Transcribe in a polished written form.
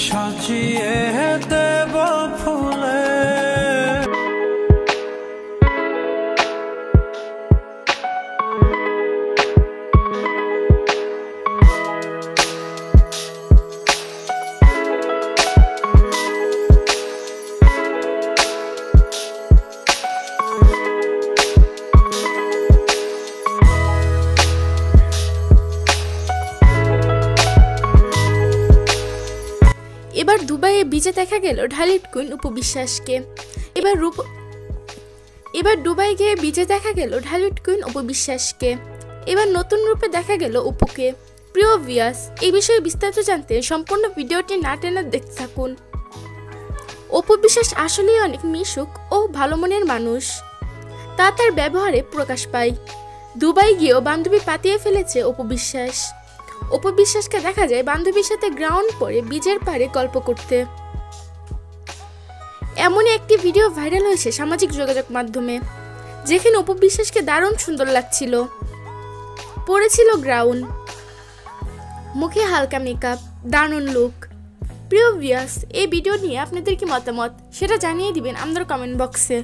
সাজিয়ে দেব ফুলে। এবার দুবাইয়ে বিচে দেখা গেল ঢালিউড কুইন অপু বিশ্বাসকে। এবার দুবাই গিয়ে বিচে দেখা গেল ঢালিউড কুইন অপু বিশ্বাসকে। এবার নতুন রূপে দেখা গেল অপুকে। প্রিয় ভিউয়ার্স, এই বিষয়ে বিস্তারিত জানতে সম্পূর্ণ ভিডিওটি না টেনে দেখতে থাকুন। অপু বিশ্বাস আসলেই অনেক মিশুক ও ভালো মনের মানুষ, তা তার ব্যবহারে প্রকাশ পায়। দুবাই গিয়েও বান্ধবী পাতিয়ে ফেলেছে অপু বিশ্বাস। অপু বিশ্বাসকে দেখা যায় বান্ধবীর সাথে গ্রাউন্ড পরে বিচের পাড়ে গল্প করতে। এমনই একটি ভিডিও ভাইরাল হয়েছে সামাজিক যোগাযোগ মাধ্যমে, যেখানে অপু বিশ্বাসকে দারুণ সুন্দর লাগছিল। পরেছিল গ্রাউন, মুখে হালকা মেকআপ, দারুণ লুক। প্রিয় ভিউয়ার্স, এই ভিডিও নিয়ে আপনাদের কি মতামত সেটা জানিয়ে দিবেন আমাদের কমেন্ট বক্সে।